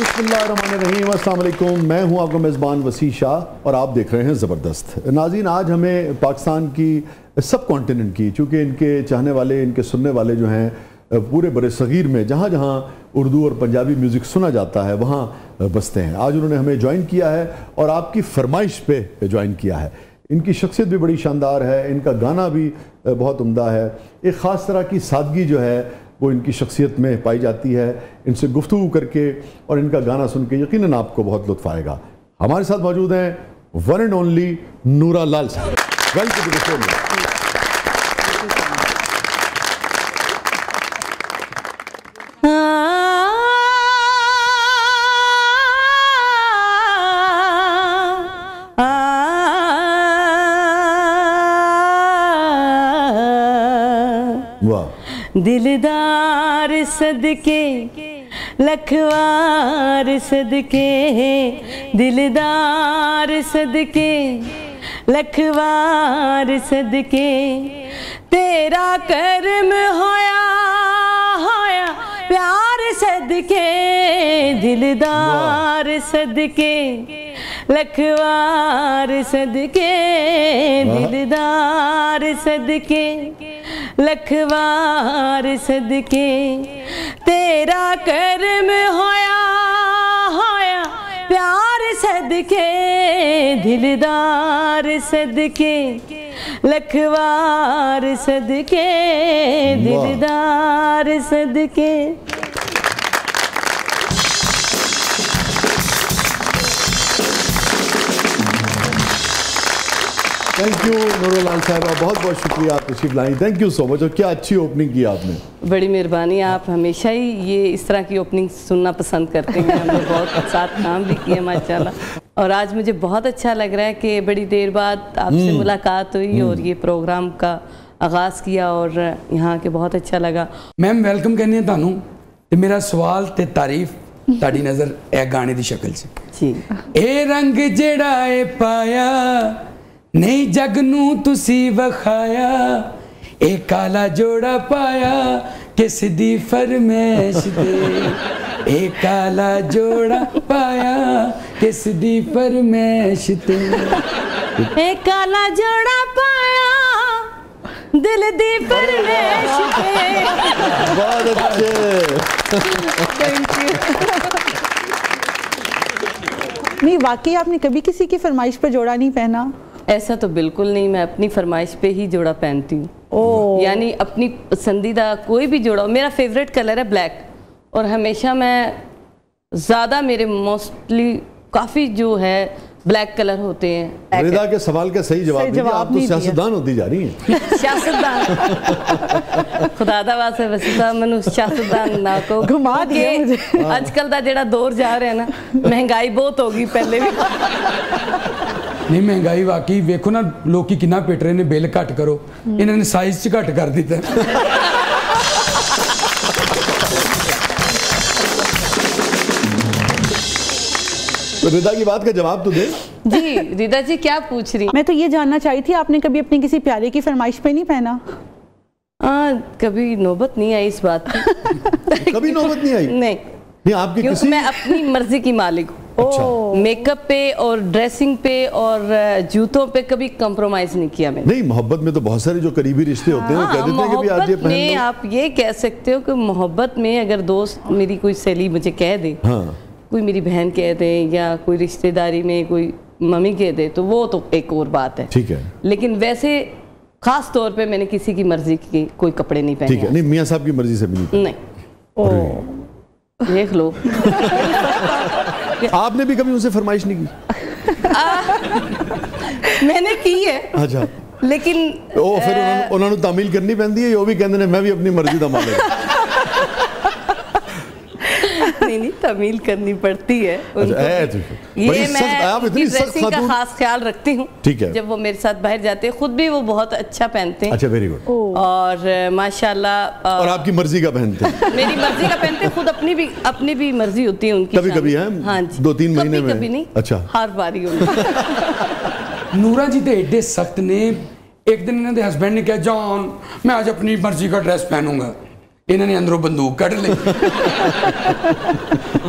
बिस्मिल्लाहिर्रहमानिर्रहीम, अस्सलाम वालेकुम। मैं हूं आपका मेज़बान वसी शाह और आप देख रहे हैं ज़बरदस्त। नाज़रीन, आज हमें पाकिस्तान की सब कॉन्टिनेंट की, चूँकि इनके चाहने वाले, इनके सुनने वाले जो हैं पूरे बड़े सग़ीर में जहाँ जहाँ उर्दू और पंजाबी म्यूज़िक सुना जाता है वहाँ बसते हैं। आज उन्होंने हमें ज्वाइन किया है और आपकी फरमाइश पे ज्वाइन किया है। इनकी शख्सियत भी बड़ी शानदार है, इनका गाना भी बहुत उम्दा है। एक ख़ास तरह की सादगी जो है वो इनकी शख्सियत में पाई जाती है। इनसे गुफ्तगू करके और इनका गाना सुन के यकीनन आपको बहुत लुत्फ़ आएगा। हमारे साथ मौजूद हैं one and only Noora Lal साहब। Welcome to the show. दिलदार सदके लखवार सदके, दिलदार सदके लखवार सदके, तेरा कर्म होया होया प्यार सदके, दिलदार सदके लखवार सदके, दिलदार सदके लखवार सदके, तेरा कर्म होया होया प्यार सदके, दिलदार सदके लखवार सदके, दिलदार सदके। थैंक यू नूरा लाल साहब, बहुत बहुत शुक्रिया आप तशरीफ लाई। Thank you so much. और क्या अच्छी ओपनिंग की आपने। बड़ी मेहरबानी। आप हमेशा ही ये इस तरह की ओपनिंग सुनना पसंद करते हैं। हमने बहुत साथ काम भी किया माशाल्लाह। और आज मुझे बहुत अच्छा लग रहा है कि बड़ी देर बाद आपसे मुलाकात हुई और ये प्रोग्राम का आगाज़ किया और यहाँ के बहुत अच्छा लगा। मैम वेलकम कहने थानू ते मेरा सवाल ते तारीफ ताड़ी नज़र ए गाने की शक्ल से जी। ए रंग जेड़ा ए पाया नहीं जग नू तुसी वखाया, ए काला जोड़ा पाया किस दी फरमैश दे, ए काला जोड़ा पाया किस दी फरमैश दे, ए काला जोड़ा पाया दिल दी फरमैश दे। बहुत अच्छे। Thank you. नहीं, वाकई आपने कभी किसी की फरमाइश पर जोड़ा नहीं पहना? ऐसा तो बिल्कुल नहीं, मैं अपनी फरमाइश पे ही जोड़ा पहनती हूँ। यानी अपनी पसंदीदा कोई भी जोड़ा। मेरा फेवरेट कलर है ब्लैक और हमेशा मैं ज़्यादा मेरे मोस्टली काफ़ी जो है ब्लैक कलर होते हैं। रिदा के सवाल का सही जवाब दीजिए। आप तो सियासतदान होती जा रही हैं। सियासतदान खुदादा वास्ते वैसे साहब मैनू सियासतदान ना को घुमा दिया मुझे। आजकल का जेड़ा दौर जा रहा है ना, महंगाई बहुत होगी। पहले भी नहीं महंगाई वाकई वेखो ना, लोग कितना पिट रहे ने बिल घट करो, इन्होंने साइज च घट कर दिता। तो रिदा की बात का जवाब तो दे। जी रिदा जी क्या पूछ रही? मैं तो ये जानना चाही थी, आपने कभी अपनी किसी प्यारे की फरमाइश पे नहीं पहना? कभी नौबत नहीं आई इस बात की। कभी नौबत नहीं आई? नहीं आपकी क्योंकि मैं अपनी मर्जी की मालिक हूँ। अच्छा। मेकअप पे और ड्रेसिंग पे और जूतों पे कभी कंप्रोमाइज नहीं किया मैंने। नहीं, मोहब्बत में तो बहुत सारे जो करीबी रिश्ते होते हैं वो कह देते हैं कि भी आज ये पहन लो। आप ये कह सकते हो कि मोहब्बत में अगर दोस्त मेरी कोई सहेली मुझे कह दे, हाँ। कोई मेरी बहन कह दे या कोई रिश्तेदारी में कोई मम्मी कह दे, तो वो तो एक और बात है। ठीक है। लेकिन वैसे खास तौर पे मैंने किसी की मर्जी के कोई कपड़े नहीं पहने। ठीक है। नहीं, मियाँ साहब की मर्जी से भी नहीं। देख लो। आपने भी कभी उनसे फरमाइश नहीं की? मैंने की है। अच्छा। लेकिन फिर उन्होंने तामील करनी पैंदी है, वो भी कहते हैं मैं भी अपनी मर्जी का मालिक। नहीं तमील करनी पड़ती है उनको। ये मैं ड्रेसिंग का खास ख्याल रखती हूँ। ठीक है। जब वो मेरे साथ बाहर जाते हैं, खुद भी वो बहुत अच्छा पहनते हैं। अच्छा, वेरी गुड। और माशाल्लाह। और आपकी मर्जी का पहनते हैं? मेरी मर्जी का पहनते हैं, खुद अपनी भी मर्जी होती है उनकी। कभी कभी है? हाँ जी, 2-3 महीने में? कभी नहीं। अच्छा। हर बारी होती। नूरा जी तो एडे सख्त ने। एक दिन इन्होंने हस्बैंड ने कहा, जॉन मैं आज अपनी मर्जी का ड्रेस पहनूंगा। इन्होंने अंदरों बंदूक कढ़ ली।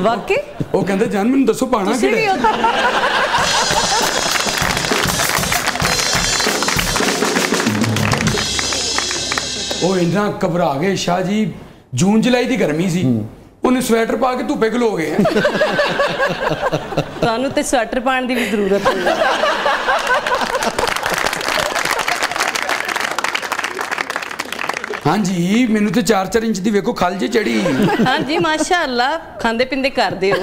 वाकई वो कहते जान मैनूं दसो पाना ਤੁਸੀਂ ਵੀ किहड़ा ਉਹ ਇੰਨਾ ਘਬਰਾ ਗਏ ਸ਼ਾਹ ਜੀ। ਜੂਨ ਜੁਲਾਈ ਦੀ ਗਰਮੀ ਸੀ, ਉਹਨੇ ਸਵੈਟਰ ਪਾ ਕੇ ਧੁੱਪੇ ਖਲੋ ਗਏ। ਤੁਹਾਨੂੰ ਤੇ ਸਵੈਟਰ ਪਾਉਣ ਦੀ ਵੀ ਜ਼ਰੂਰਤ ਹੈ। हाँ जी, मैनू तो 4-4 इंच की वेखो खल जी चढ़ी। हाँ जी माशाअल्लाह, खांदे पींदे करदे हो,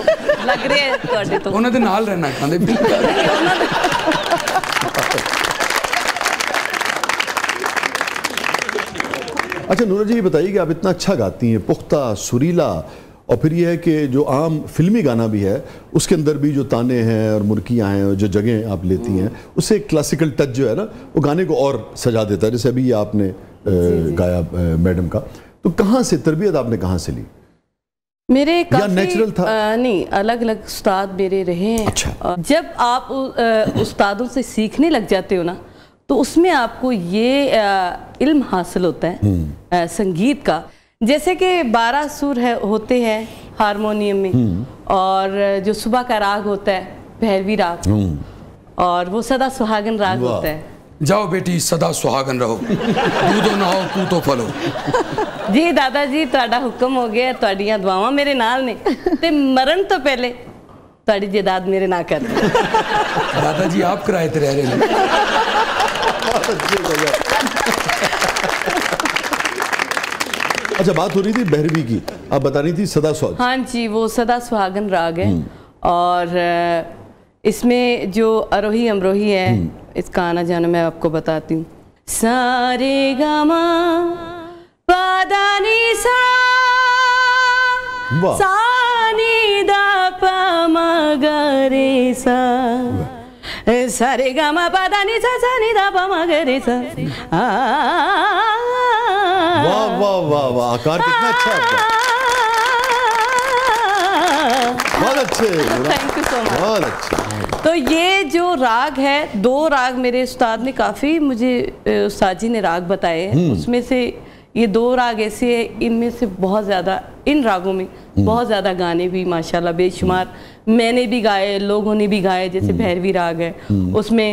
लग रहा है तुहाडे तो। उन्हां दे नाल रहना खांदे पींदे। अच्छा नूरा जी, ये बताइए कि आप इतना अच्छा गाती हैं, पुख्ता सुरीला, और फिर ये है कि जो आम फिल्मी गाना भी है उसके अंदर भी जो ताने हैं और मुर्कियाँ हैं और जो जगह आप लेती हैं उससे एक क्लासिकल टच जो है ना वो गाने को और सजा देता है। जैसे अभी ये आपने गाया मैडम का, तो कहाँ से तरबियत आपने कहाँ से ली? मेरे काफी नेचुरल था? नहीं, अलग अलग उस्ताद मेरे रहे हैं। अच्छा। जब आप उस्तादों से सीखने लग जाते हो ना तो उसमें आपको ये इल्म हासिल होता है संगीत का। जैसे कि 12 सुर होते हैं हारमोनियम में, और जो सुबह का राग होता है भैरवी राग, और वो सदा सुहागन राग होता है। जाओ बेटी सदा सुहागन रहो, दूधो ना हो पूतो फलो। जी दादा जी, तुहाडा हुक्म हो गया, तुहाडियां दुआवां मेरे नाल ने, ते मरण तो पहले तुहाडी जदाद मेरे ना कर। दादा जी आप किराए ते रह रहे हैं। अच्छा, बात हो रही थी भैरवी की, आप बता रही थी सदा सुहागन। हाँ जी, वो सदा सुहागन राग है, और इसमें जो आरोही अमरोही है इसका आना जाना मैं आपको बताती हूँ। सारे गामा पादानी सा सानी दा पा मगरे सा, सारे गामा पादानी सा सानी दा पा मगरे सा। वाह वाह वाह वाह, आकार कितना अच्छा आपका, बहुत अच्छे, थैंक यू सो मच। बहुत अच्छे। तो ये जो राग है, 2 राग मेरे उस्ताद ने काफ़ी मुझे उस्ताद जी ने राग बताए हैं, उसमें से ये 2 राग ऐसे हैं, इनमें से बहुत ज़्यादा, इन रागों में बहुत ज़्यादा गाने भी माशाल्लाह बेशुमार मैंने भी गाए, लोगों ने भी गाए। जैसे भैरवी राग है, उसमें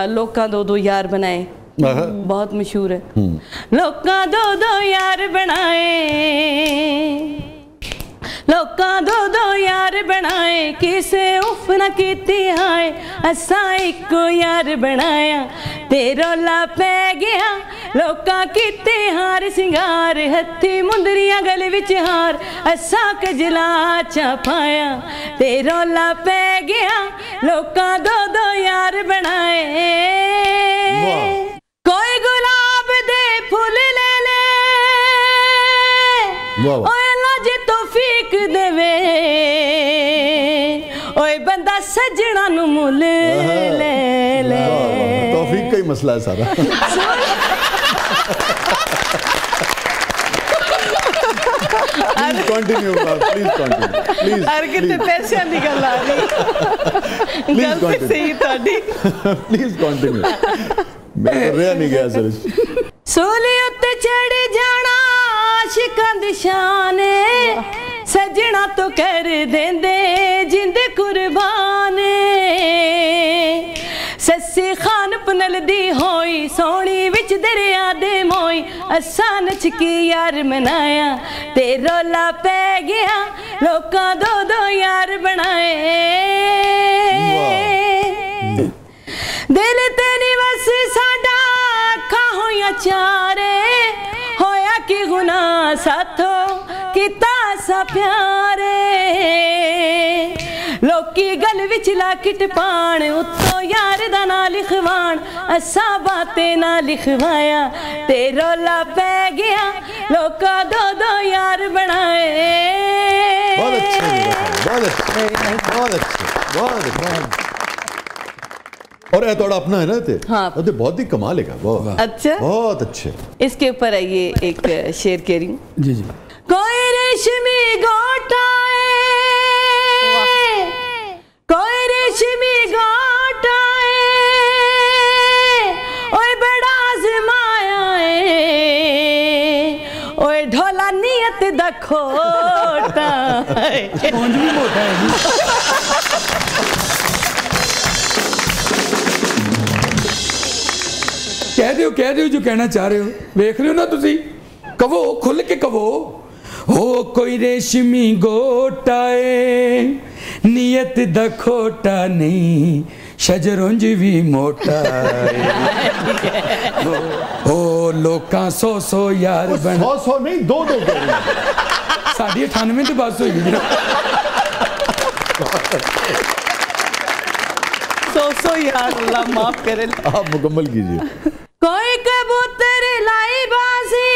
लोग का 2-2 यार बनाए, बहुत मशहूर है। लोका 2-2 यार बनाए, लोका 2-2 यार बनाए, किसे उफ न कीती हाय, असा इको यार बनाया, ते रौला पै गया लोका कीते हार सिंगार, हत्थी मुंदरियां गले विच हार, असा कजला चा पाया, ते रौला पै गया लोका 2-2 यार बनाए। कोई गुलाब दे फुल ले ले, ओए लज तौफीक देवे, ओए बंदा सजना नु मुल ले ले। तौफीक का ही मसला है सारा। Please continue, please continue, please. हर किते पैसे निकल आ रही, गलती सही ताड़ी। प्लीज कंटिन्यू, मैं रहा नहीं गया सर। सोले उत्ते चढ़ जाना आशिकां दी शान, सजना तो कर देंदे जिंद कुर्बान, सस्सी खान पुनल दी होई सोनी विच दरिया दे मोई, असा नच की यार मनाया, ते रौला पै गया लोका 2-2 यार बनाए। दिल तेरी बस साडा अखा होया चारे, होया कि गुना साथो किता सा प्यारे, लोकी गल विच लाकिट पाण, उत्तो यार दा ना लिखवाण, असा बातें ना लिखवाया, ते रौला पै गया लोका 2-2 यार बनाए। बहुत अच्छे, बहुत अच्छे, बहुत अच्छे, बहुत अच्छे। और थोड़ा अपना है ना ते? हाँ। तो बहुत ही कमाल है, बहुत अच्छा, बहुत अच्छे। इसके ऊपर आइए एक शेर कह रही हूँ। जी जी। कोई रेशमी गोटाए, कोई रेशमी गोटाए, ओए बड़ा आजमाया है, ओए ढोला नियत मोटा है। स्पॉन्ज भी मोटा है जी। कह दियो जो कहना चाह रहे हो। देख रहे हो ना तुसी, कहो खुल के कहो। हो कोई रेशमी गोटाए नियत दा खोटा नहीं, शजरुंज भी मोटा है। हो लोकां 100 यार बन 100 नहीं 2 साढ़े 98 तो बस होगी जी। 100 यार, अल्लाह माफ करे। आप मुकम्मल कीजिए। कोई कबूतर लाई बाजी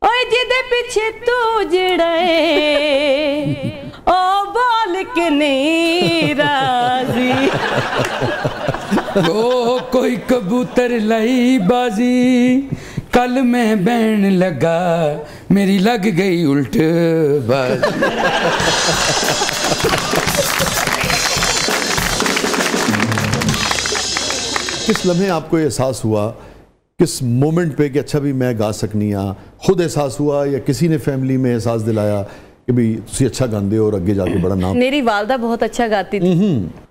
ओए जिदे पीछे तू जड़े ओ बोल के नहीं राजी। ओ कोई कबूतर लाई बाजी, कल मैं बैन लगा मेरी लग गई उल्ट बाजी। किस लम्हे आपको एहसास हुआ, किस मोमेंट पे कि अच्छा भी मैं गा सकनी हाँ, खुद एहसास हुआ या किसी ने फैमिली में एहसास दिलाया कि भाई तुसी अच्छा गांदे हो और अगे जाके बड़ा नाम? मेरी वालदा बहुत अच्छा गाती थी।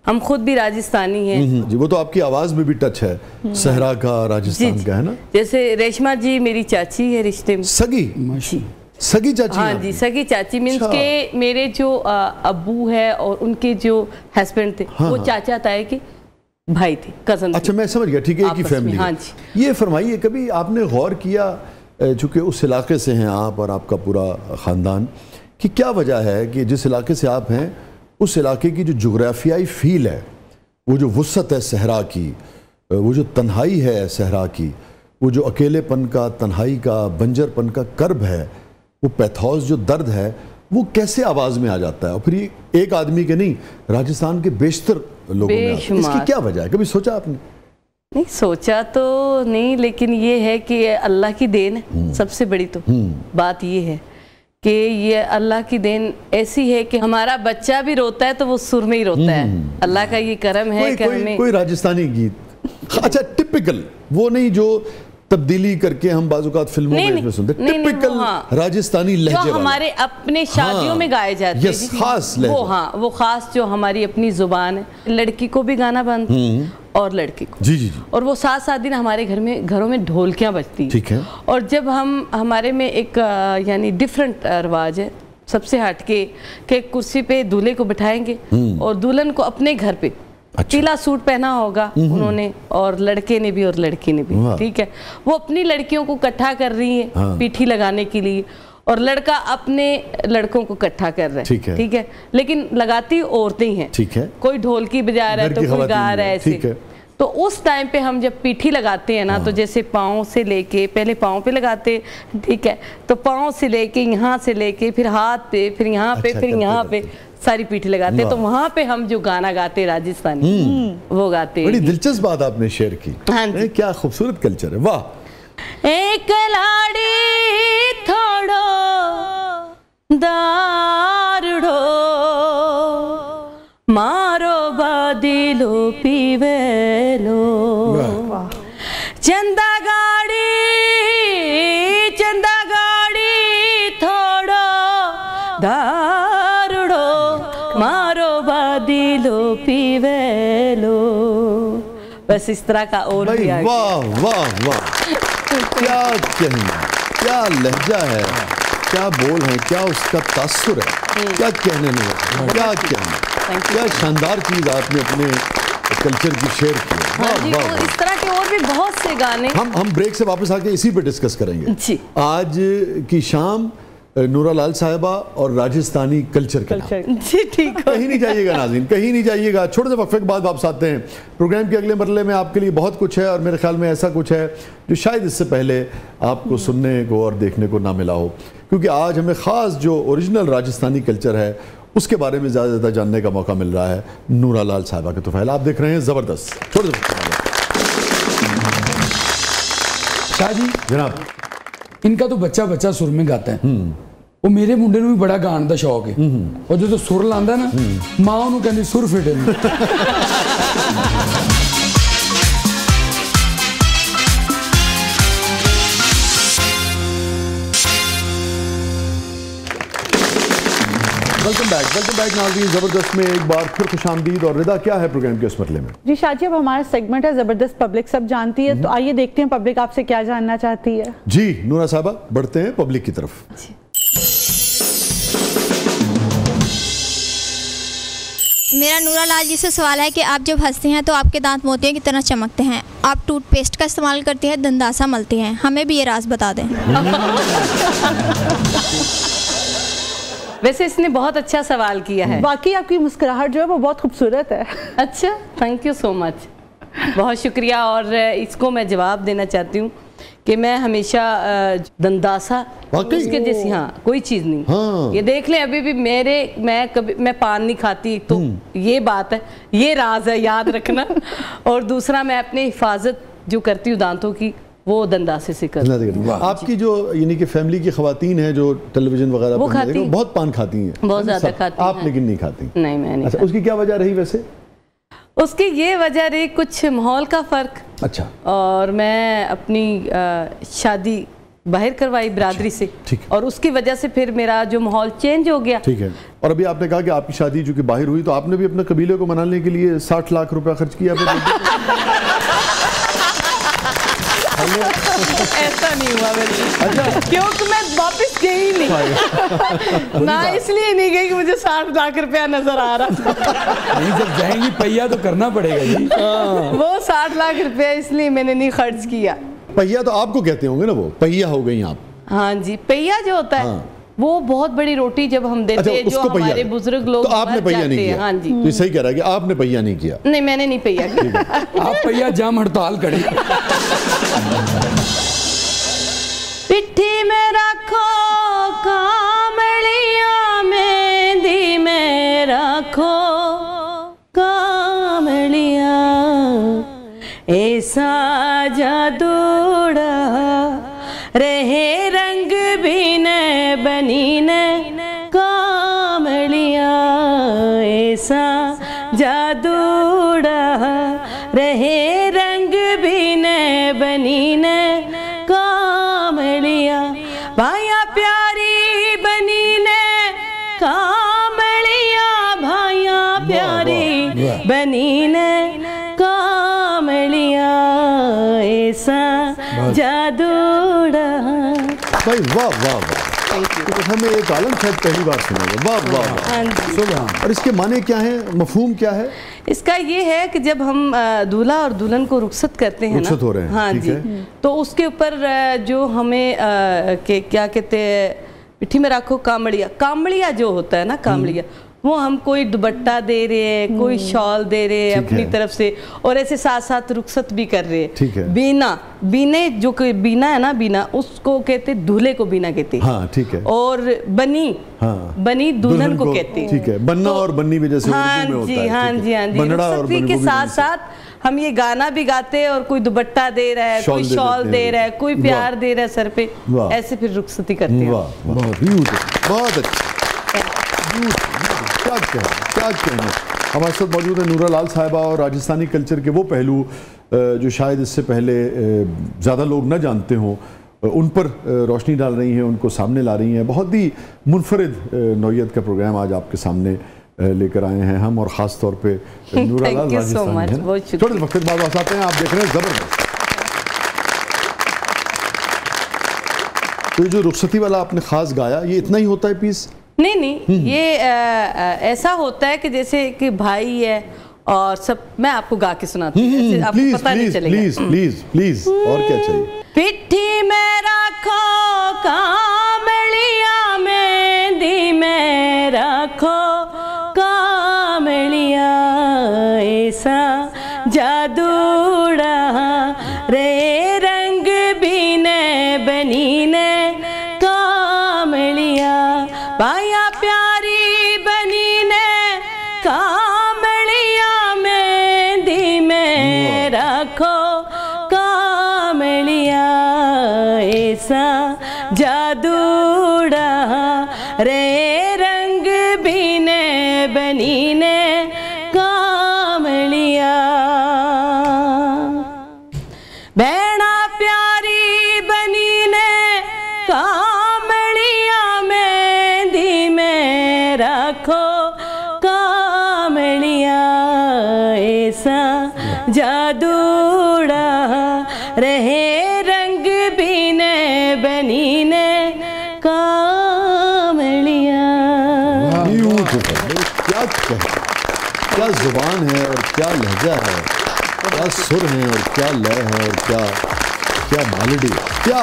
हम खुद भी राजस्थानी हैं। जी, वो तो आपकी आवाज में भी टच है सहरा का, राजस्थान का, है ना? जैसे रेशमा जी मेरी चाची है रिश्ते में। सगी सगी चाची? हाँ जी, सगी चाची मीन्स के मेरे जो अब्बू है और उनके जो हस्बैंड थे वो चाचा ताए के भाई थे, कजन। अच्छा, मैं समझ गया, ठीक है, एक ही फैमिली। हाँ जी। ये फरमाइए, कभी आपने गौर किया, चूंकि उस इलाके से हैं आप और आपका पूरा ख़ानदान, कि क्या वजह है कि जिस इलाके से आप हैं उस इलाके की जो जोग्राफियाई फील है, वो जो वुसअत है सहरा की, वो जो तन्हाई है सहरा की, वो जो अकेलेपन का, तन्हाई का, बंजरपन का कर्ब है, वो पैथोस जो दर्द है, वो कैसे आवाज़ में आ जाता है? और फिर ये एक आदमी के नहीं, राजस्थान के बेशतर लोगों में आता है। इसकी क्या वजह है? कभी सोचा आपने? नहीं सोचा तो नहीं, लेकिन ये है कि अल्लाह की देन है सबसे बड़ी। तो बात ये है कि ये अल्लाह की देन ऐसी है कि हमारा बच्चा भी रोता है तो वो सुर में ही रोता है। अल्लाह का ये करम है कि हमें कोई राजस्थानी गीत, अच्छा टिपिकल, वो नहीं जो तब्दीली करके हम बाजुकात फिल्मों में इसमें सुनते, टिपिकल राजस्थानी लहजे जो हमारे अपने शादियों में गाए जाते हैं, खास वो वो खास जो हमारी अपनी जुबान है। लड़की को भी गाना बनता है और लड़के को। जी जी जी। और वो 7-7 दिन हमारे घरों में ढोलकियां बजती, ठीक है। और जब हमारे में एक यानी डिफरेंट रिवाज है, सबसे हटके के कुर्सी पे दूल्हे को बिठाएंगे और दुल्हन को अपने घर पे पीला सूट पहना होगा उन्होंने, और लड़के ने भी और लड़की ने भी, ठीक है। वो अपनी लड़कियों को इकट्ठा कर रही है पीठी लगाने के लिए, और लड़का अपने लड़कों को इकट्ठा कर रहा है, ठीक है। लेकिन लगाती औरतें ही हैं, ठीक है। कोई ढोलकी बजा रहा है तो कोई गा रहा है, ऐसे। तो उस टाइम पे हम जब पीठी लगाते हैं ना, तो जैसे पाँव से लेके, पहले पाँव पे लगाते, ठीक है, तो पाँव से लेके यहाँ से लेके फिर हाथ पे, फिर यहाँ पे, फिर यहाँ पे सारी पीठी लगाते। तो वहाँ पे हम जो गाना गाते राजस्थानी वो गाते। बड़ी दिलचस्प बात आपने शेयर की। हाँ जी, क्या खूबसूरत कल्चर है, वाह। एक लाड़ी थोड़ो दारुड़ो मारो बादिलो पीवेलो, चंदा गाड़ी थोड़ो दारुड़ो मारो बादिलो पीवेलो। बस इस तरह का और भी आगे। वाह वाह वाह, क्या कहना, क्या लहजा है, क्या बोल है, क्या उसका तासुर है, क्या कहने में, क्या कहना, क्या शानदार चीज आपने अपने कल्चर की शेयर की। हाँ जी, तो इस तरह के और भी बहुत से गाने हम ब्रेक से वापस आके इसी पे डिस्कस करेंगे जी। आज की शाम नूरा लाल साहिबा और राजस्थानी कल्चर के जी, ठीक है। कहीं नहीं जाइएगा नाज़रीन, कहीं नहीं जाइएगा। छोटे से वक्फे के बाद वापस आते हैं। प्रोग्राम के अगले मरले में आपके लिए बहुत कुछ है, और मेरे ख्याल में ऐसा कुछ है जो शायद इससे पहले आपको सुनने को और देखने को ना मिला हो, क्योंकि आज हमें ख़ास जो ओरिजिनल राजस्थानी कल्चर है उसके बारे में ज़्यादा जानने का मौका मिल रहा है नूरा लाल साहिबा के तोफ़ैल। आप देख रहे हैं ज़बरदस्त। छोटे शाह जी जनाब, इनका तो बच्चा सुर में गाता है। वो मेरे मुंडे ਨੂੰ भी बड़ा गाने का शौक है, और जो सुर लांदा ना, मां ਉਹਨੂੰ ਕਹਿੰਦੀ सुर फिटे। वेलकम बैक नाज़रीन। ज़बरदस्त में एक बार फिर खुशामदीद। और रिदा, क्या है प्रोग्राम के उस मसले में? जी शाजी, अब हमारा सेगमेंट है ज़बरदस्त पब्लिक सब जानती है, तो आइए देखते हैं पब्लिक आपसे क्या जानना चाहती है। जी नूरा साहबा, बढ़ते हैं पब्लिक की तरफ। मेरा नूरा लाल जी से सवाल है कि आप जब हंसते हैं तो आपके दांत मोतियों की तरह चमकते हैं। आप टूथपेस्ट का इस्तेमाल करते हैं, दंदासा मलते हैं, हमें भी ये राज बता दें। वैसे इसने बहुत अच्छा सवाल किया है। वाकई आपकी मुस्कुराहट जो है वो बहुत खूबसूरत है। अच्छा, थैंक यू सो मच, बहुत शुक्रिया। और इसको मैं जवाब देना चाहती हूँ कि मैं हमेशा दंदासा उसके जैसी, हाँ, कोई चीज़ नहीं। हाँ। ये देख लें, अभी भी मैं पान नहीं खाती, तो ये बात है, ये राज है, याद रखना। और दूसरा, मैं अपनी हिफाजत जो करती हूँ दांतों की, वो दंदासे से करती हूँ। आपकी जो यानी कि फैमिली की खवातीन है जो टेलीविजन वगैरह वो खाती हैं, बहुत पान खाती हैं, बहुत ज़्यादा खाती हैं। आप लेकिन नहीं खाती? नहीं, मैं नहीं। अच्छा, उसकी क्या वजह रही वैसे? उसकी ये वजह रही कुछ माहौल का फ़र्क। अच्छा। और मैं अपनी शादी बाहर करवाई बिरादरी से, ठीक। और उसकी वजह से फिर मेरा जो माहौल चेंज हो गया। ठीक है। और अभी आपने कहा कि आपकी शादी जो कि बाहर हुई, तो आपने भी अपने कबीले को मनाने के लिए 60 लाख रुपया खर्च किया? ऐसा नहीं हुआ मेरे। अच्छा। क्योंकि मैं वापस गई नहीं ना, इसलिए नहीं गई कि मुझे 60 लाख रुपया नजर आ रहा था। नहीं, जब जाएंगी पहिया तो करना पड़ेगा जी। वो 60 लाख रुपया इसलिए मैंने नहीं खर्च किया। पहिया तो आपको कहते होंगे ना, वो पहिया हो गई आप? हाँ जी, पहिया जो होता है, हाँ। वो बहुत बड़ी रोटी जब हम देते हैं, जो हमारे बुजुर्ग लोग, तो आपने पहिया नहीं किया? हाँ जी। तो सही कह रहा है कि आपने पहिया नहीं किया? नहीं, मैंने नहीं पहिया किया। आप पहिया जाम हड़ताल करें। पिट्ठी में रखो कामलिया, मेहंदी में रखो कामलिया, ऐसा जादूड़ा रहे रंग भी न बनी न कामलिया, ऐसा जादूड़ा रहे रंग भी न बनी न कामलिया, भाया प्यारी बनी ने कामलिया, भाया प्यारी बनी ने कामलिया, ऐसा जादूड़ा। भाई वाह वाह वाह, तो हमें एक आलम शायद पहली बार सुनेगा। वाह वाह वाह, सुभान। और इसके माने क्या है, मफहूम क्या है? इसका ये है कि जब हम दूल्हा और दुल्हन को रुखसत करते हैं, रुखसत हो रहे हैं, हाँ जी, तो उसके ऊपर जो हमें क्या कहते हैं, पिट्ठी में रखो कामड़िया, कामड़िया जो होता है ना, कामड़िया, वो हम कोई दुपट्टा दे रहे हैं, कोई शॉल दे रहे हैं अपनी तरफ से, और ऐसे साथ साथ रुखसत भी कर रहे हैं। ठीक है। बीना, बीने जो बीना है ना, बीना उसको कहते, दूल्हे को बीना कहते हैं। हाँ ठीक है। और बनी, हाँ, बनी दुल्हन को कहते हैं। ठीक है। बनना और बन्नी भी जैसे हाँ जी, हाँ जी, हाँ जी। रुखसती के साथ साथ हम ये गाना भी गाते हैं, और कोई दुपट्टा दे रहा है, कोई शॉल दे रहा है, कोई प्यार दे रहा है सर पे, ऐसे फिर रुखसती करते हैं। बहुत अच्छा। क्या कहना। हमारे साथ मौजूद है नूरा लाल साहिबा, और राजस्थानी कल्चर के वो पहलू जो शायद इससे पहले ज़्यादा लोग ना जानते हों, उन पर रोशनी डाल रही हैं, उनको सामने ला रही हैं। बहुत ही मुनफरिद नौइयत का प्रोग्राम आज आपके सामने लेकर आए हैं हम, और ख़ास तौर पे नूरा लाल राजस्थानी है। थोड़े वक्त बाद वापस आते हैं, आप देख रहे हैं ज़बरदस्त। तो जो रुखसती वाला आपने ख़ास गाया, ये इतना ही होता है पीस? नहीं नहीं, ये ऐसा होता है कि जैसे कि भाई है और सब, मैं आपको गा के सुनाती हूँ, आपको पता नहीं चलेगा। प्लीज प्लीज प्लीज, और क्या चाहिए? पिट्ठी में रखो कामलिया, मेहंदी में रखो कामलिया, ऐसा जादूड़ा रे रंग भी न बनी ने कामलिया, भाया प्यारी बनी ने कामलिया, मेहंदी में रखो कामलिया, ऐसा जादूड़ा रे रंग भी न बनी ने कामलिया, भैना प्यारी बनी ने कामलिया, मेहंदी में आँखों कामड़िया ऐसा जादूड़ा रहे रंग बिने बनी ने कामड़िया। क्या जुबान है और क्या लहजा है, क्या सुर है और क्या लय है और क्या मेलोडी, क्या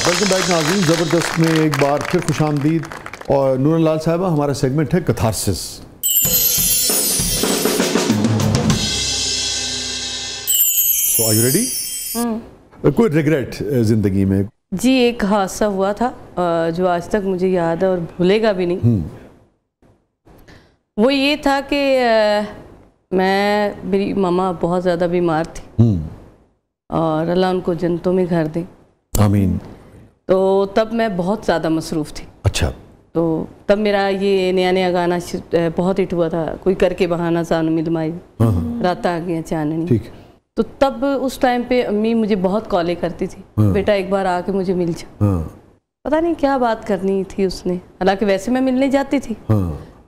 वेलकम बैक नाज़रीन। ज़बरदस्त में एक बार फिर खुशामदीद। और नूर लाल साहिबा, हमारा सेगमेंट है catharsis. So are you ready? कोई रिग्रेट जिंदगी में? जी, एक हादसा हुआ था जो आज तक मुझे याद है और भूलेगा भी नहीं। वो ये था कि मेरी मामा बहुत ज़्यादा बीमार थी और अल्लाह उनको जन्नतों में घर दे, आमीन। तो तब मैं बहुत ज़्यादा मसरूफ़ थी। अच्छा। तो तब मेरा ये नया गाना बहुत हिट हुआ था, कोई करके बहाना सानू मिलमाई, रात आ गया चांदनी। ठीक। तो तब उस टाइम पे अम्मी मुझे बहुत कॉलें करती थी, बेटा एक बार आके मुझे मिल जा। पता नहीं क्या बात करनी थी उसने, हालांकि वैसे मैं मिलने जाती थी,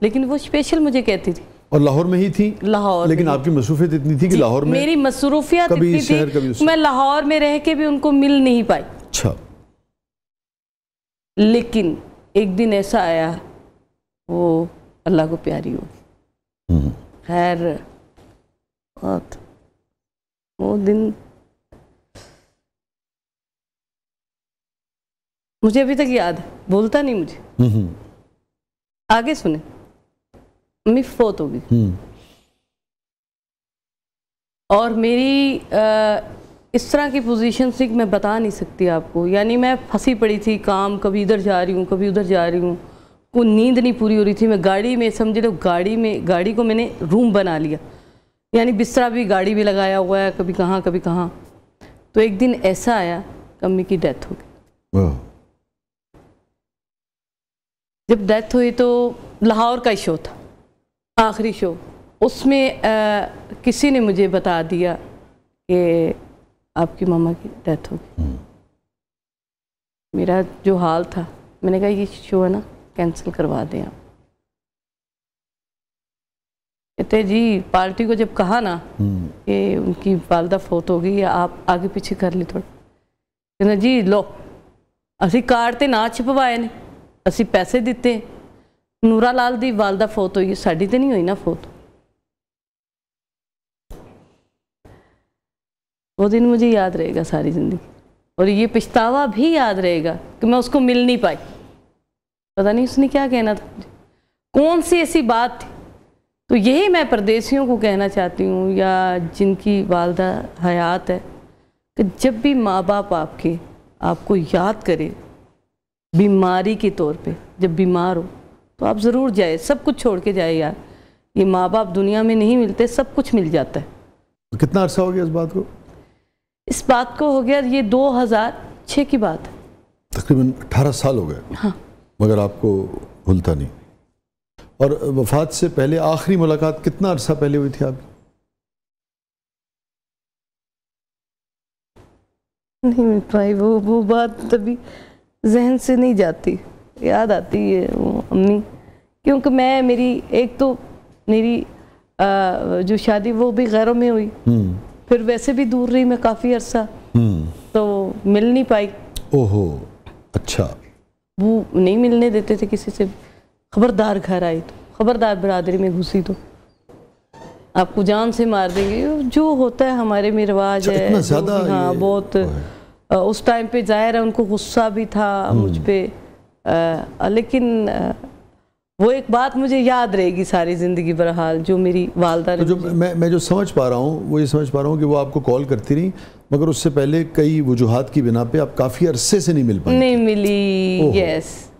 लेकिन वो स्पेशल मुझे कहती थी। और लाहौर में ही थी? लाहौर। लेकिन आपकी मसरूफियत इतनी थी कि लाहौर में? मेरी मसरूफियत इतनी थी, मैं लाहौर में रह के भी उनको मिल नहीं पाई। अच्छा। लेकिन एक दिन ऐसा आया, वो अल्लाह को प्यारी हो। खैर, वो दिन मुझे अभी तक याद है, भूलता नहीं मुझे। आगे सुने। अम्मी फोत हो गई और मेरी इस तरह की पोजीशन थी कि मैं बता नहीं सकती आपको। यानी मैं फंसी पड़ी थी, काम कभी इधर जा रही हूँ कभी उधर जा रही हूँ, कोई नींद नहीं पूरी हो रही थी। मैं गाड़ी में, समझ लो गाड़ी को मैंने रूम बना लिया, यानी बिस्तरा भी गाड़ी में लगाया हुआ है, कभी कहाँ कभी कहाँ। तो एक दिन ऐसा आया कि अम्मी की डेथ हो गई। जब डेथ हुई तो लाहौर का शो था, आखिरी शो। उसमें किसी ने मुझे बता दिया कि आपकी मामा की डेथ हो गई। मेरा जो हाल था, मैंने कहा ये शो है ना, कैंसिल करवा दें आप। कहते जी, पार्टी को जब कहा ना कि उनकी वालदा फौत हो गई, आप आगे पीछे कर ली थोड़ा। कहते जी लो, असी कार्ड ते ना छपवाए ने, असी पैसे दिते। नूरा लाल दी वालदा फौत हुई, साड़ी ते नहीं हुई ना फौत। वो दिन मुझे याद रहेगा सारी ज़िंदगी, और ये पछतावा भी याद रहेगा कि मैं उसको मिल नहीं पाई। पता नहीं उसने क्या कहना था, कौन सी ऐसी बात थी। तो यही मैं परदेसियों को कहना चाहती हूँ, या जिनकी वालदा हयात है, कि जब भी माँ बाप आपको याद करे बीमारी के तौर पे, जब बीमार हो तो आप ज़रूर जाए, सब कुछ छोड़ के जाए यार। ये माँ बाप दुनिया में नहीं मिलते, सब कुछ मिल जाता है। तो कितना अर्सा हो गया इस बात को? इस बात को हो गया, ये 2006 की बात है। तकरीबन 18 साल हो गए। हाँ। मगर आपको भूलता नहीं। और वफात से पहले आखिरी मुलाकात कितना अरसा पहले हुई थी आपकी? नहीं मिल पाई वो बात, तभी जहन से नहीं जाती, याद आती है वो अम्मी। क्योंकि मेरी जो शादी वो भी गैरों में हुई, फिर वैसे भी दूर रही मैं काफ़ी अरसा, तो मिल नहीं पाई। ओहो, अच्छा। वो नहीं मिलने देते थे किसी से। खबरदार घर आई तो, खबरदार बिरादरी में घुसी तो आपको जान से मार देंगे, जो होता है हमारे में रिवाज है। इतना ज़्यादा? हाँ, बहुत। उस टाइम पे जाहिर है उनको गुस्सा भी था मुझ पे, लेकिन वो एक बात मुझे याद रहेगी सारी ज़िंदगी बहरहाल, जो मेरी वालदा ने। तो जो मैं जो समझ पा रहा हूँ वो ये समझ पा रहा हूँ कि वो आपको कॉल करती रही, मगर उससे पहले कई वजूहात की बिना पे आप काफ़ी अरसे से नहीं मिल पाई। नहीं मिली, यस।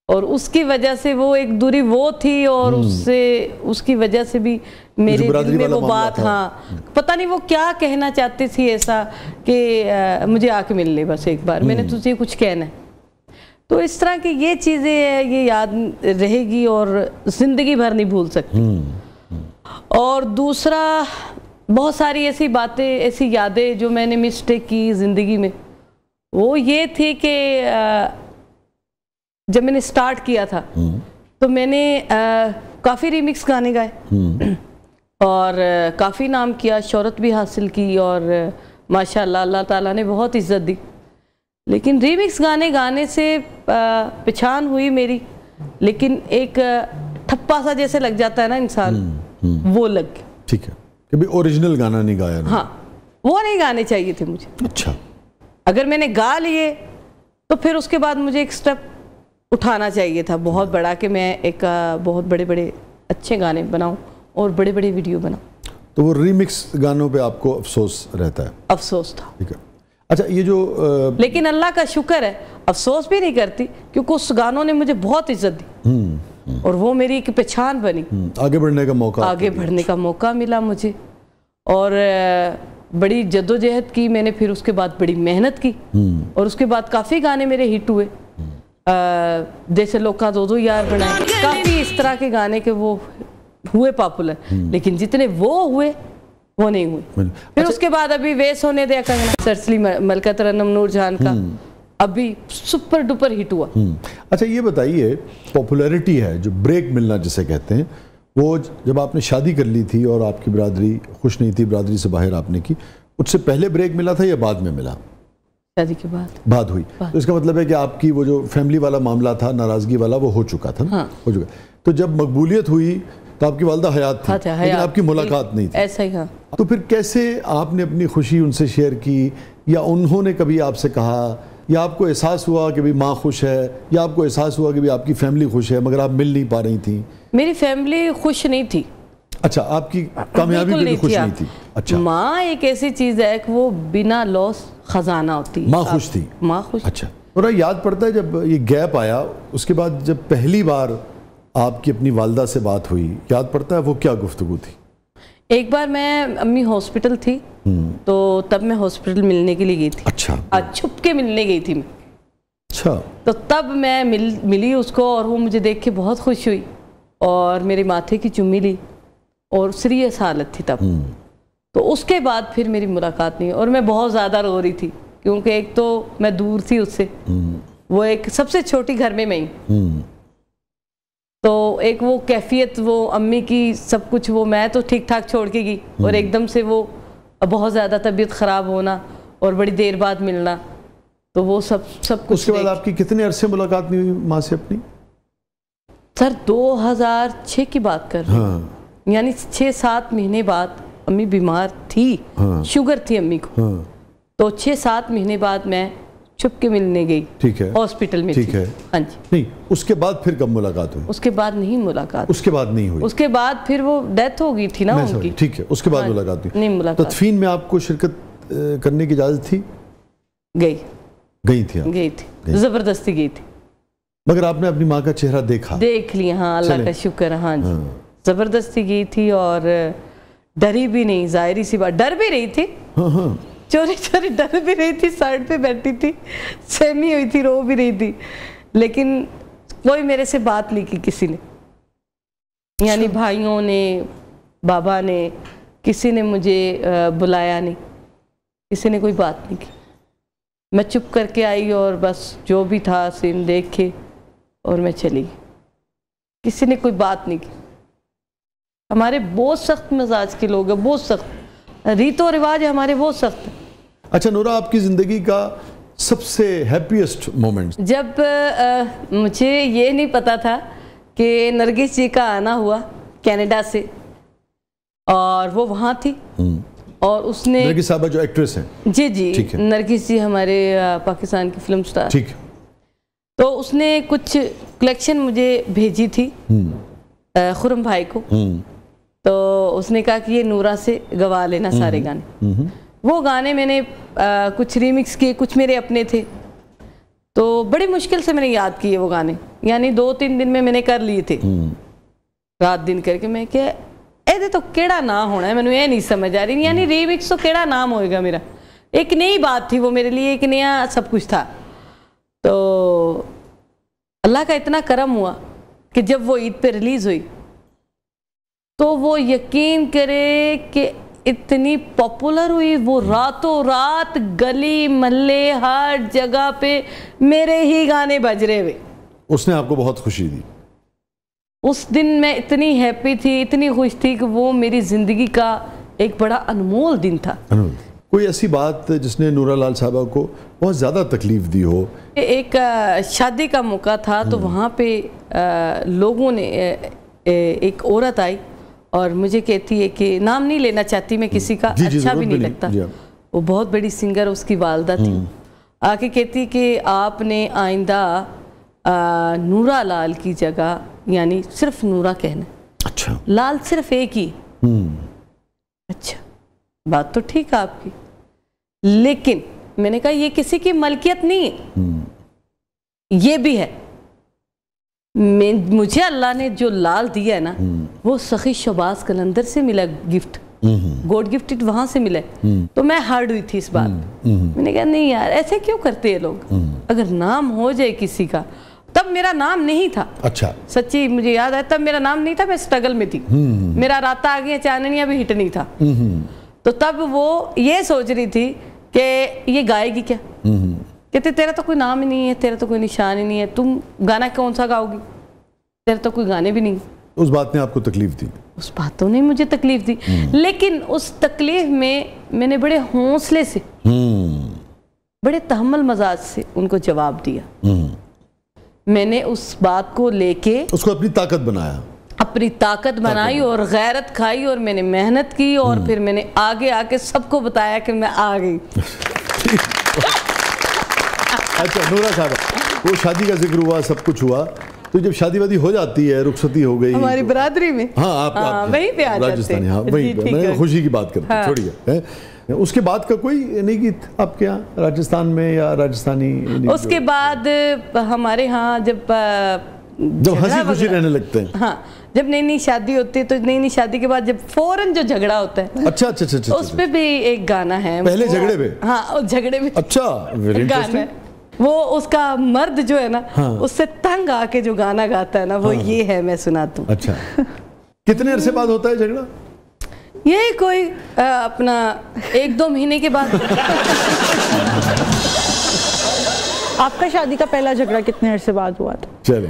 और उसकी वजह से वो एक दूरी वो थी, और उसकी वजह से भी मेरे दिल में वो बात, हाँ, पता नहीं वो क्या कहना चाहती थी ऐसा कि मुझे आके मिल ले बस एक बार, मैंने तुझे कुछ कहना है। तो इस तरह की ये चीज़ें ये याद रहेगी और ज़िंदगी भर नहीं भूल सकती। और दूसरा बहुत सारी ऐसी बातें, ऐसी यादें जो मैंने मिस्टेक की ज़िंदगी में, वो ये थी कि जब मैंने स्टार्ट किया था तो मैंने काफ़ी रीमिक्स गाने गाए और काफ़ी नाम किया, शोहरत भी हासिल की और माशाल्लाह अल्लाह ताला ने बहुत इज़्ज़त दी। लेकिन रीमिक्स गाने गाने से पहचान हुई मेरी, लेकिन एक ठप्पा सा जैसे लग जाता है ना इंसान, वो लग गया। ठीक है, कभी ओरिजिनल गाना नहीं गाया ना? हाँ, वो नहीं गाने चाहिए थे मुझे। अच्छा, अगर मैंने गा लिए तो फिर उसके बाद मुझे एक स्टेप उठाना चाहिए था बहुत बड़ा, कि मैं एक बहुत बड़े बड़े अच्छे गाने बनाऊं और बड़े बड़े वीडियो बनाऊं। तो वो रीमिक्स गानों पे आपको अफसोस रहता है? अफसोस था। ठीक है। अच्छा, ये जो लेकिन अल्लाह का शुक्र है, अफसोस भी नहीं करती, क्योंकि उस गानों ने मुझे बहुत इज्जत दी और वो मेरी एक पहचान बनी। आगे बढ़ने का मौका, आगे बढ़ने का मौका मिला मुझे और बड़ी जद्दोजहद की मैंने, फिर उसके बाद बड़ी मेहनत की और उसके बाद काफ़ी गाने मेरे हिट हुए। जैसे लोका दो दो यार बनाए, काफ़ी इस तरह के गाने के वो हुए पॉपुलर, लेकिन जितने वो हुए वो नहीं हुए। फिर उसके बाद अभी वेस होने दिया कंगना, सरसली मलका तरन्नुम नूरजहान का अभी सुपर डुपर हिट हुआ। अच्छा, ये बताइए, पॉपुलैरिटी है जो ब्रेक मिलना जिसे कहते हैं, वो जब आपने शादी कर ली थी और आपकी बिरादरी खुश नहीं थी, बिरादरी से बाहर आपने की, उससे पहले ब्रेक मिला था या बाद में मिला? शादी के बाद हुई। तो इसका मतलब है कि आपकी वो जो फैमिली वाला मामला था, नाराजगी वाला, वो हो चुका था ना? हाँ। हो चुका। तो जब मकबूलियत हुई तो आपकी वालदा हयात थी, लेकिन आपकी मुलाकात नहीं थी। ऐसा ही। हाँ। तो फिर कैसे आपने अपनी खुशी उनसे शेयर की, या उन्होंने कभी आपसे कहा, या आपको एहसास हुआ कि भाई माँ खुश है, या आपको एहसास हुआ कि भाई आपकी फैमिली खुश है मगर आप मिल नहीं पा रही थी? मेरी फैमिली खुश नहीं थी। अच्छा, आपकी कामयाबी पे भी खुश नहीं थी? अच्छा। माँ एक ऐसी चीज है कि वो बिना लॉस खजाना होती है। माँ खुश थी? माँ खुश। अच्छा। और याद पड़ता है जब ये गैप आया, उसके बाद जब पहली बार आपकी अपनी वालदा से बात हुई, याद पड़ता है वो क्या गुफ्तगू थी? एक बार मैं अम्मी हॉस्पिटल थी तो तब मैं हॉस्पिटल मिलने के लिए गई थी। अच्छा। आज छुप के मिलने गई थी मैं। अच्छा। तो तब मैं मिली उसको और वो मुझे देख के बहुत खुश हुई और मेरे माथे की चुम्मी ली और सीरियस हालत थी तब। तो उसके बाद फिर मेरी मुलाकात नहीं, और मैं बहुत ज़्यादा रो रही थी क्योंकि एक तो मैं दूर थी उससे, वो एक सबसे छोटी घर में मैं ही, तो एक वो कैफियत, वो अम्मी की सब कुछ, वो मैं तो ठीक ठाक छोड़ के गई और एकदम से वो बहुत ज़्यादा तबीयत ख़राब होना और बड़ी देर बाद मिलना, तो वो सब कुछ। उसके बाद आपकी कितने अरसे मुलाकात नहीं हुई माँ से अपनी? सर 2006 की बात कर रही हूँ। यानी 6-7 महीने बाद अम्मी बीमार थी। शुगर थी अम्मी को। तो 6-7 महीने बाद मैं छुप के मिलने गई। ठीक है। हॉस्पिटल में। ठीक है। हाँ जी। नहीं, उसके बाद फिर कब मुलाकात हुई? उसके बाद नहीं मुलाकात। उसके बाद नहीं हुई? उसके बाद फिर वो डेथ हो गई थी ना उनकी। ठीक है, उसके बाद मुलाकात हुई? नहीं मुलाकात। तदफीन में आपको शिरकत करने की इजाजत थी? गई थी, जबरदस्ती गई थी। मगर आपने अपनी माँ का चेहरा देख लिया? हाँ, अल्लाह का शुक्र। हाँ जी, जबरदस्ती गई थी और डरी भी नहीं, जाहिर सी बात, डर भी रही थी। चोरी चोरी डर भी रही थी, साइड पे बैठी थी, सहमी हुई थी, रो भी रही थी, लेकिन कोई मेरे से बात नहीं की किसी ने, यानी भाइयों ने, बाबा ने, किसी ने मुझे बुलाया नहीं, किसी ने कोई बात नहीं की। मैं चुप करके आई और बस जो भी था सीन देख के और मैं चली गई। किसी ने कोई बात नहीं की। हमारे बहुत सख्त मिजाज के लोग हैं, बहुत सख्त, रीतो रिवाज हमारे बहुत सख्त है। अच्छा नूरा, आपकी ज़िंदगी का सबसे हैप्पीएस्ट मोमेंट? जब मुझे ये नहीं पता था कि नरगिस जी का आना हुआ कनाडा से और वो वहाँ थी और उसने, नरगिस साहबा जो एक्ट्रेस हैं? जी जी, नरगिस जी हमारे पाकिस्तान की फिल्म स्टार। ठीक। तो उसने कुछ कलेक्शन मुझे भेजी थी खुरम भाई को, तो उसने कहा कि ये नूरा से गवा लेना सारे गाने। वो गाने मैंने कुछ रीमिक्स किए, कुछ मेरे अपने थे, तो बड़ी मुश्किल से मैंने याद किए वो गाने, यानी 2-3 दिन में मैंने कर लिए थे, रात दिन करके। मैं क्या ਇਹਦੇ तो केड़ा ना होना है, मैंने ये नहीं समझ आ रही, यानी रीमिक्स तो केड़ा नाम होएगा मेरा। एक नई बात थी वो मेरे लिए, एक नया सब कुछ था। तो अल्लाह का इतना करम हुआ कि जब वो ईद पे रिलीज़ हुई तो वो यकीन करे कि इतनी पॉपुलर हुई, वो रातों रात गली मोहल्ले हर जगह पे मेरे ही गाने बज रहे हुए। उसने आपको बहुत खुशी दी? उस दिन मैं इतनी हैप्पी थी, इतनी खुश थी कि वो मेरी ज़िंदगी का एक बड़ा अनमोल दिन था। कोई ऐसी बात जिसने नूरा लाल साहबा को बहुत ज़्यादा तकलीफ दी हो? एक शादी का मौका था, तो वहाँ पे लोगों ने एक औरत आई और मुझे कहती है कि नाम नहीं लेना चाहती मैं किसी का, अच्छा भी नहीं लगता, वो बहुत बड़ी सिंगर उसकी वालदा थी, आके कहती कि आपने आइंदा नूरा लाल की जगह यानी सिर्फ नूरा कहना। अच्छा। लाल सिर्फ एक ही। अच्छा, बात तो ठीक है आपकी, लेकिन मैंने कहा ये किसी की मलकियत नहीं है, ये भी है। मुझे अल्लाह ने जो लाल दिया है ना, वो सखी शबाज कलंदर से मिला गिफ्ट, गॉड गिफ्टेड, वहां से मिला। तो मैं हर्ड हुई थी इस बात। मैंने कहा नहीं यार, ऐसे क्यों करते हैं लोग, अगर नाम हो जाए किसी का। तब मेरा नाम नहीं था। अच्छा। सच्ची मुझे याद है, तब मेरा नाम नहीं था, मैं स्ट्रगल में थी। मेरा राता आ गया चांदनिया भी हिट नहीं था। तो तब वो ये सोच रही थी कि ये गाएगी क्या, कहते तेरा तो कोई नाम ही नहीं है, तेरा तो कोई निशान ही नहीं है, तुम गाना कौन सा गाओगी, तेरा तो कोई गाने भी नहीं। उस बात ने आपको तकलीफ दी? उस बातों ने मुझे तकलीफ दी, लेकिन उस तकलीफ में मैंने बड़े हौसले से, बड़े तहम्मुल मजाज से उनको जवाब दिया। मैंने उस बात को लेके उसको अपनी ताकत बनाया, अपनी ताकत बनाई और गैरत खाई, और मैंने मेहनत की, और फिर मैंने आगे आके सबको बताया कि मैं आ गई। अच्छा नूरा साहब, वो शादी का जिक्र हुआ, सब कुछ हुआ, तो जब शादी वादी हो जाती है, रुखसती हो गई हमारी बरादरी में, हाँ आप वहीं पे आ राजस्थानी, हाँ वहीं पे, मैंने खुशी की बात करते हैं, छोड़िए। उसके बाद का कोई नहीं गीत आपके यहाँ राजस्थान में या राजस्थानी? उसके बाद हमारे यहाँ जब हंसी खुशी रहने लगते हैं, हाँ, जब नई नई शादी होती है, तो नई नई शादी के बाद जब फौरन जो झगड़ा होता है, अच्छा अच्छा अच्छा, उस पे भी एक गाना है। पहले झगड़े पे? हाँ, उस झगड़े में। अच्छा, गाना है वो, उसका मर्द जो है ना, हाँ। उससे तंग आके जो गाना गाता है ना, वो हाँ। ये है, मैं सुनाता हूँ। अच्छा, कितने अरसे बाद होता है झगड़ा? ये कोई अपना 1-2 महीने के बाद। आपका शादी का पहला झगड़ा कितने अरसे बाद हुआ था? चले।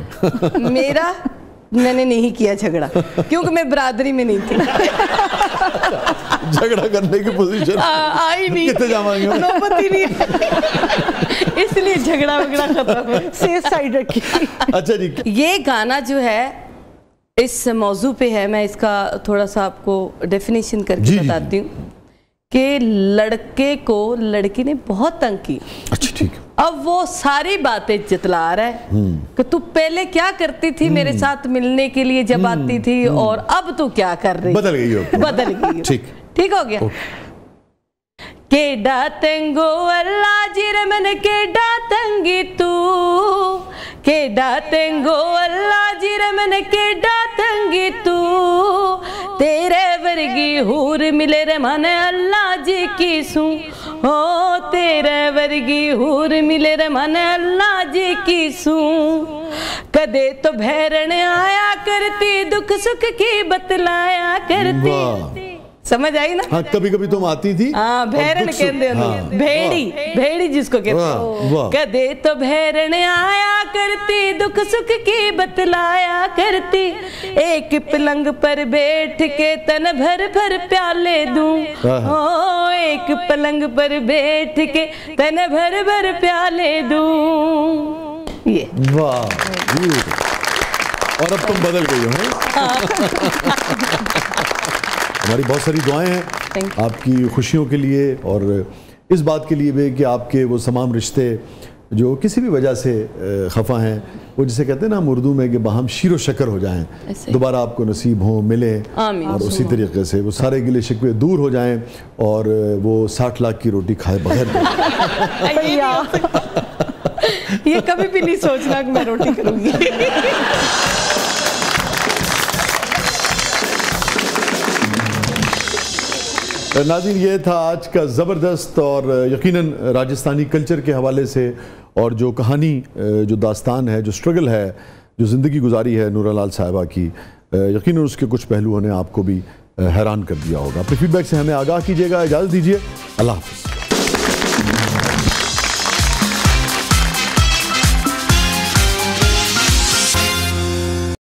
मैंने नहीं किया झगड़ा, क्योंकि मैं बरादरी में नहीं थी। झगड़ा करने की पोजीशन आई नहीं, कितने जावांगे, नौबत ही नहीं, इसलिए झगड़ा वगड़ा खत्म, सेफ साइड रखी। अच्छा जी, ये गाना जो है इस मौजू पे है, मैं इसका थोड़ा सा आपको डेफिनेशन करके बताती हूँ कि लड़के को लड़की ने बहुत तंग की। अच्छा ठीक। अब वो सारी बातें जतला रहा है कि तू पहले क्या करती थी मेरे साथ मिलने के लिए जब आती थी, और अब तू क्या कर रही, बदल गई हो, बदल गई। ठीक हो गया। केडा तेंगो अल्लाह जी मन केडा तंगी तू, केडा तेंगो अल्लाह जी मन केडा तंगी तू, तेरे वर्गी हूर मिले रे मन अल्लाह जी की सू, हो तेरे वर्गी हूर मिले रे मन अल्लाह जी की सू, कदे तो भैरण आया करती, दुख सुख की बतलाया करती। समझ आई ना? हाँ, कभी कभी तुम आती थी। हाँ, भैरण कहते हैं, भेड़ी, भेड़ी जिसको कहते हैं। कदे तो भैरण आया करती, दुख सुख की बतलाया करती, एक पलंग पर बैठ के तन भर भर प्याले दूं, ओ एक पलंग पर बैठ के तन भर भर प्याले दूं। ये वाह, और अब तुम बदल गई हो। हमारी बहुत सारी दुआएं हैं आपकी खुशियों के लिए, और इस बात के लिए भी कि आपके वो तमाम रिश्ते जो किसी भी वजह से खफा हैं, वो जिसे कहते हैं ना उर्दू में कि बाहम शीरो शक्कर हो जाएं, दोबारा आपको नसीब हो, मिले, और उसी तरीके से वो सारे गिले शिकवे दूर हो जाएं, और वो 60 लाख की रोटी खाए बगैर। ये कभी भी नहीं सोचना कि मैं रोटी करूंगी। नाज़रीन, ये था आज का ज़बरदस्त और यकीनन राजस्थानी कल्चर के हवाले से, और जो कहानी, जो दास्तान है, जो स्ट्रगल है, जो ज़िंदगी गुजारी है नूरा लाल साहिबा की, यकीनन उसके कुछ पहलुओं ने आपको भी हैरान कर दिया होगा। अपने फीडबैक से हमें आगाह कीजिएगा। इजाज़त दीजिए, अल्लाह हाफ़िज़।